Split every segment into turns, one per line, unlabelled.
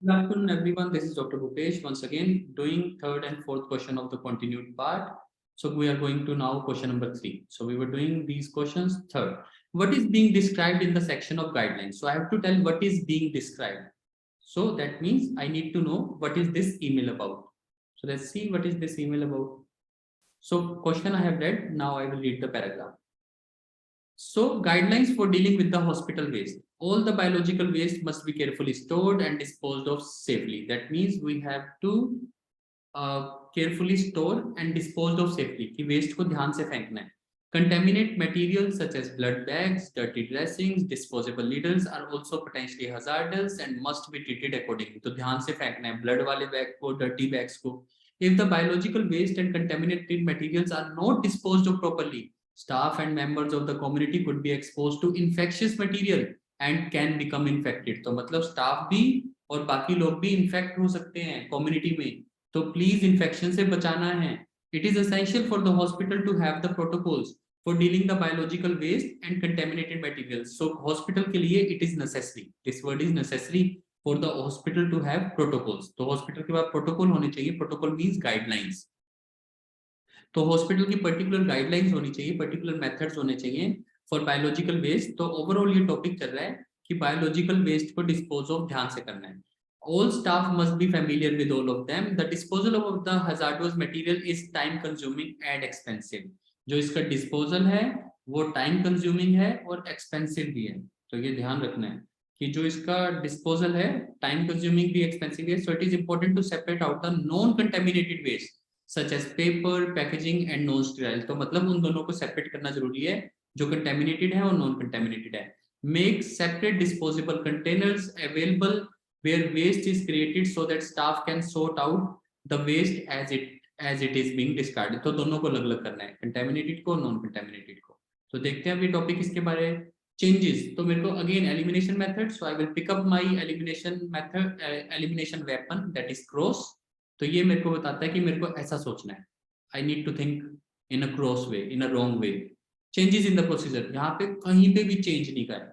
Good afternoon, everyone. This is Dr. Bhupesh once again doing third and fourth question of the continued part. So we are going to now question number 3. So we were doing these questions third. What is being described in the section of guidelines? So I have to tell what is being described. So that means I need to know what is this email about. So let's see what is this email about. So question I have read. Now I will read the paragraph. So guidelines for dealing with the hospital waste. All the biological waste must be carefully stored and disposed of safely. That means we have to carefully store and disposed of safely. कि waste को ध्यान से फेंकना है. Contaminate materials such as blood bags, dirty dressings, disposable needles are also potentially hazardous and must be treated accordingly. तो ध्यान से फेंकना है blood वाले bag को, dirty bags को. If the biological waste and contaminated materials are not disposed of properly, staff and members of the community could be exposed to infectious material and can become infected. तो मतलब staff भी और बाकी लोग भी infect हो सकते हैं community में. तो प्लीज इन्फेक्शन से बचाना है. It is essential for the hospital to have the protocols for dealing the biological waste and contaminated materials. So hospital के लिए it is necessary, this word is necessary for the hospital to have protocols. तो hospital के पास protocol होने चाहिए. Protocol means guidelines. तो hospital की particular guidelines होनी चाहिए, पर्टिकुलर मेथड्स होने चाहिए फॉर बायोलॉजिकल वेस्ट. तो ओवरऑल ये टॉपिक चल रहा है कि बायोलॉजिकल वेस्ट को डिस्पोज ऑफ ध्यान से करना है. All staff must be familiar with all of them. The disposal of the hazardous material is time consuming and expensive. जो इसका डिस्पोजल है वो टाइम कंज्यूमिंग है और एक्सपेंसिव भी है. तो ये ध्यान रखना है कि जो इसका डिस्पोजल है टाइम कंज्यूमिंग भी एक्सपेंसिव है. So it is important to separate out the non contaminated waste such as paper, packaging and non sterile. तो मतलब उन दोनों को सेपरेट करना जरूरी है, जो कंटेमिनेटेड है और नॉन कंटेमिनेटेड है. Make separate disposable containers available where waste is created so that staff can sort out the waste as it is being discarded. तो दोनों को अलग-अलग करना है, contaminated को, non contaminated को. तो देखते हैं अभी टॉपिक इसके बारे में. चेंजेस. तो मेरे को again elimination method. So I will pick up my elimination method, elimination weapon that is cross. तो ये मेरे को बताता है कि मेरे को ऐसा सोचना है. I need to think in a cross way, in a wrong way. Changes in the procedure. यहाँ पे कहीं पे भी चेंज नहीं करें.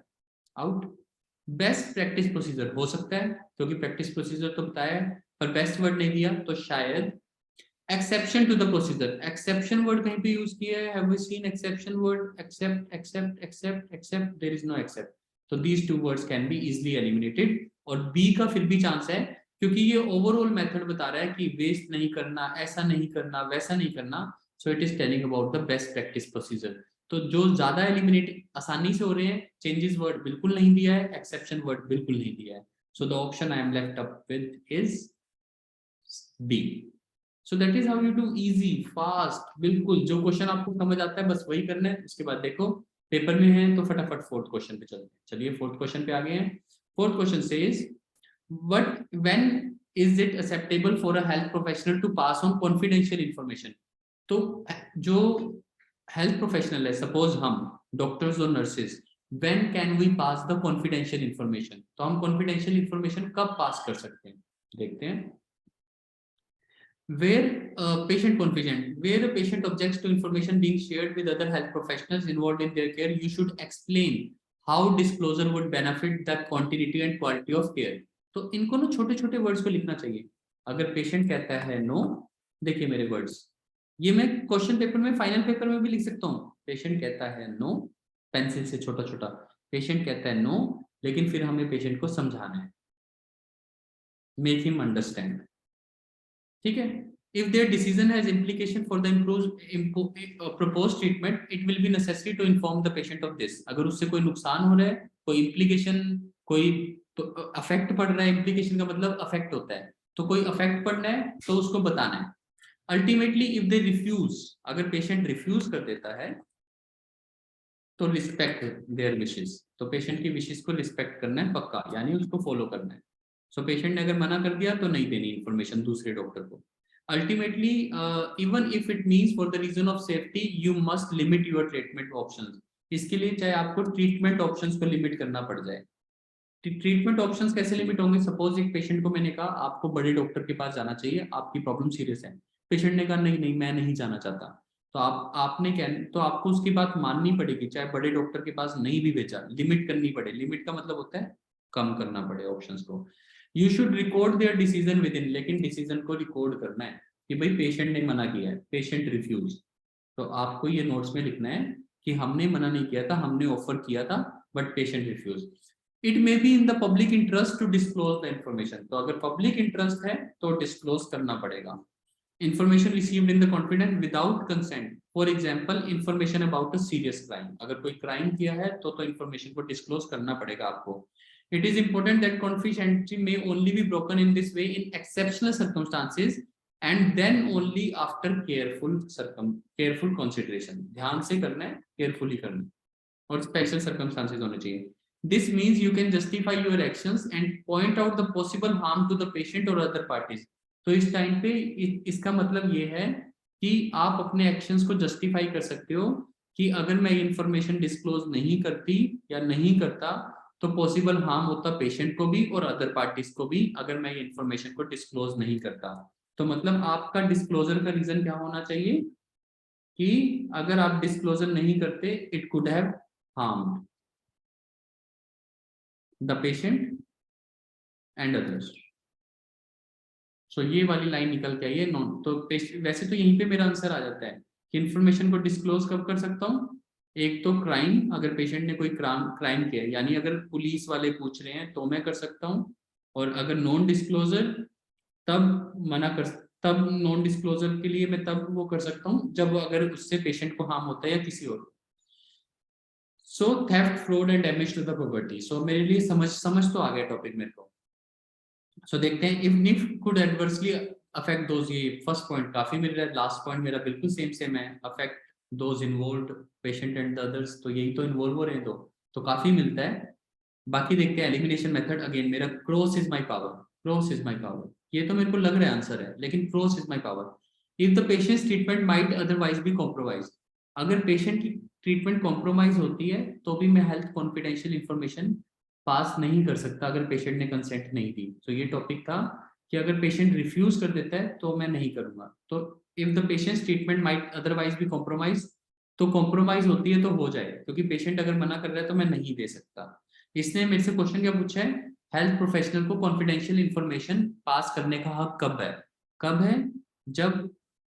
आउट. बेस्ट प्रैक्टिस प्रोसीजर हो सकता है क्योंकि प्रैक्टिस प्रोसीजर तो बताया है, पर बेस्ट वर्ड नहीं दिया. तो शायद exception to the procedure. Exception word कहीं पे यूज किया है? Have we seen exception word? Except, except, except, except. There is no except. तो these two words can be easily eliminated. और बी का फिर भी चांस है क्योंकि ये ओवरऑल मेथड बता रहा है कि वेस्ट नहीं करना, ऐसा नहीं करना, वैसा नहीं करना. सो it is telling about the best practice procedure. तो जो ज्यादा एलिमिनेट आसानी से हो रहे हैं, चेंजेस वर्ड बिल्कुल नहीं दिया है, एक्सेप्शन वर्ड बिल्कुल नहीं दिया है. So the option I am left up with is B. So that is how you do easy fast. बिल्कुल जो क्वेश्चन आपको समझ आता है बस वही करना है. उसके बाद देखो पेपर में है तो फटाफट फोर्थ क्वेश्चन पे चलते हैं. चलिए फोर्थ क्वेश्चन पे आ गए हैं. Fourth question says what when is it acceptable for a health professional to pass on confidential information. तो जो हेल्थ प्रोफेशनल है, सपोज हम डॉक्टर्स और nurses, when can we pass the confidential information. तो हम कॉन्फिडेंशियल इंफॉर्मेशन कब पास कर सकते हैं? देखते हैं. where patient confident, where a patient objects to information being shared with other health professionals involved in their care, you should explain how disclosure would benefit the continuity and quality of care. तो इनको ना छोटे छोटे words को लिखना चाहिए. अगर patient कहता है नो, देखिए मेरे वर्ड्स, ये मैं क्वेश्चन पेपर में, फाइनल पेपर में भी लिख सकता हूँ. पेशेंट कहता है नो, पेंसिल से छोटा छोटा. पेशेंट कहता है नो, लेकिन फिर हमें पेशेंट को समझाना है, मेक हिम अंडरस्टैंड. ठीक है. If their decision has implication for the proposed treatment, it will be necessary to inform the patient of this. अगर उससे कोई नुकसान हो रहा है, कोई implication, कोई अफेक्ट पड़ रहा है, implication का मतलब अफेक्ट होता है, तो कोई अफेक्ट पड़ना है तो उसको बताना है. Ultimately, if they refuse, अगर पेशेंट रिफ्यूज कर देता है तो रिस्पेक्ट देयर विशेस. तो पेशेंट की विशेस को रिस्पेक्ट करना है पक्का, यानी उसको फॉलो करना है. सो पेशेंट ने अगर मना कर दिया तो नहीं देनी इंफॉर्मेशन दूसरे डॉक्टर को. Ultimately even if it means for the reason of safety you must limit your treatment options. इसके लिए चाहे आपको ट्रीटमेंट ऑप्शंस को लिमिट करना पड़ जाए. ट्रीटमेंट ऑप्शंस कैसे लिमिट होंगे? सपोज एक पेशेंट को मैंने कहा आपको बड़े डॉक्टर के पास जाना चाहिए, आपकी प्रॉब्लम सीरियस है. पेशेंट ने कहा नहीं नहीं मैं नहीं जाना चाहता. तो आपने क्या, तो आपको उसकी बात माननी पड़ेगी चाहे बड़े डॉक्टर के पास नहीं भी भेजा. लिमिट करनी पड़े. लिमिट का मतलब होता है कम करना पड़े ऑप्शंस को। You should record there decision with in, लेकिन डिसीजन को रिकॉर्ड करना है कि भाई पेशेंट ने मना किया है, पेशेंट रिफ्यूज, तो आपको ये नोट्स में लिखना है कि हमने मना नहीं किया था, हमने ऑफर किया था but patient refuse. It may be in the public interest to disclose the information, तो अगर पब्लिक इंटरेस्ट है तो डिस्क्लोज करना पड़ेगा। Information received in the confidence without consent, for example information about a serious crime, अगर कोई crime किया है तो इंफॉर्मेशन को डिस्क्लोज करना पड़ेगा आपको। It is important that confidentiality may only be broken in this way in exceptional circumstances and then only after careful consideration, ध्यान से करना है, केयरफुली करना है, और स्पेशल सर्कमस्टांसेस होने चाहिए। This means you can justify your actions and point out the possible harm to the patient और अदर पार्टीज। तो इस टाइम पे इसका मतलब ये है कि आप अपने एक्शंस को जस्टिफाई कर सकते हो कि अगर मैं ये इंफॉर्मेशन डिस्क्लोज नहीं करती या नहीं करता तो पॉसिबल हार्म होता पेशेंट को भी और अदर पार्टीज को भी, अगर मैं ये इंफॉर्मेशन को डिस्क्लोज नहीं करता। तो मतलब आपका डिस्क्लोजर का रीजन क्या होना चाहिए कि अगर आप डिस्क्लोजर नहीं करते it could have harmed the patient and others. So ये वाली लाइन निकल के आई है नॉन, तो वैसे तो यहीं पे मेरा आंसर आ जाता है कि इन्फॉर्मेशन को डिस्क्लोज कब कर सकता हूँ, एक तो क्राइम, अगर पेशेंट ने कोई क्राइम किया है, यानी अगर पुलिस वाले पूछ रहे हैं तो मैं कर सकता हूँ, और अगर नॉन डिस्क्लोजर तब मना कर, तब नॉन डिस्क्लोजर के लिए मैं तब वो कर सकता हूँ जब अगर उससे पेशेंट को हार्म होता है या किसी और। So theft, fraud and damage to the property, so मेरे लिए समझ तो आ गया टॉपिक मेरे को। सो देखते हैं, if nif could adversely affect those, ये फर्स्ट पॉइंट काफी मिल रहा है, लास्ट पॉइंट मेरा बिल्कुल सेम है, affect those involved patient and the others, तो यही तो इन्वॉल्व हो रहे हैं, तो काफी मिलता है। बाकी देखते हैं एलिमिनेशन मेथड, अगेन मेरा cross is my power, cross is my power, ये तो मेरे को लग रहा है आंसर है, लेकिन cross is my power. If the patients treatment might otherwise be compromise, अगर पेशेंट की ट्रीटमेंट कॉम्प्रोमाइज होती है तो भी मैं हेल्थ कॉन्फिडेंशियल इंफॉर्मेशन पास नहीं कर सकता अगर पेशेंट ने कंसेंट नहीं दी। तो ये टॉपिक था कि अगर पेशेंट रिफ्यूज कर देता है तो मैं नहीं करूंगा। तो if the patients treatment might otherwise be compromise, तो कॉम्प्रोमाइज होती है तो हो जाए, क्योंकि पेशेंट अगर मना कर रहा है तो मैं नहीं दे सकता। इसने मेरे से क्वेश्चन क्या पूछा है, हेल्थ प्रोफेशनल को कॉन्फिडेंशियल इंफॉर्मेशन पास करने का हक कब है, कब है, जब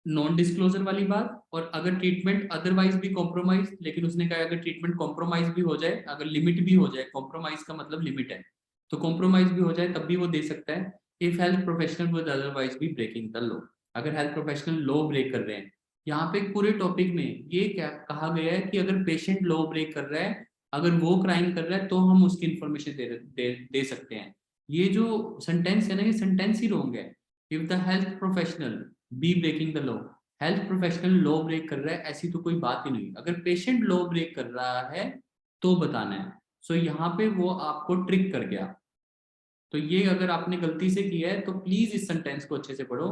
नॉन डिस्क्लोजर वाली बात, और अगर ट्रीटमेंट अदरवाइज भी कॉम्प्रोमाइज, लेकिन उसने कहा अगर ट्रीटमेंट कॉम्प्रोमाइज भी हो जाए, अगर लिमिट भी हो जाए, कॉम्प्रोमाइज का मतलब लिमिट है, तो कॉम्प्रोमाइज भी हो जाए तब भी वो दे सकता है। If health professional would otherwise भी ब्रेकिंग द लॉ, अगर हेल्थ प्रोफेशनल लॉ ब्रेक कर रहे हैं, यहाँ पे पूरे टॉपिक में ये क्या कहा गया है कि अगर पेशेंट लॉ ब्रेक कर रहा है, अगर वो क्राइम कर रहा है तो हम उसकी इंफॉर्मेशन दे सकते हैं। ये जो सेंटेंस है ना, ये सेंटेंस ही रॉन्ग है। If the health professional be breaking the law, health professional law break कर रहा है ऐसी तो कोई बात ही नहीं, अगर पेशेंट लॉ ब्रेक कर रहा है तो बताना है। सो यहाँ पे वो आपको ट्रिक कर गया, तो ये अगर आपने गलती से किया है तो प्लीज इस सेंटेंस को अच्छे से पढ़ो।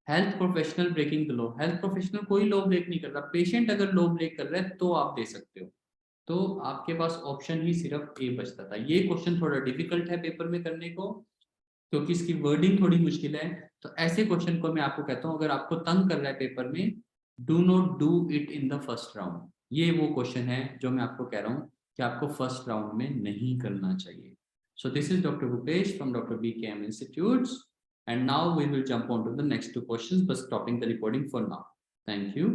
Health professional breaking the law, health professional कोई लॉ ब्रेक नहीं कर रहा, पेशेंट अगर लॉ ब्रेक कर रहा है तो आप दे सकते हो। तो आपके पास ऑप्शन ही सिर्फ ए बचता था। ये क्वेश्चन थोड़ा डिफिकल्ट है पेपर में करने को, क्योंकि इसकी वर्डिंग थोड़ी मुश्किल है। तो ऐसे क्वेश्चन को मैं आपको कहता हूँ, अगर आपको तंग कर रहा है पेपर में, do not do it in the first round. ये वो क्वेश्चन है जो मैं आपको कह रहा हूँ कि आपको फर्स्ट राउंड में नहीं करना चाहिए। So this is doctor Bhupesh from doctor BKM Institutes, and now we will jump on to the next two questions, but stopping the recording for now. Thank you.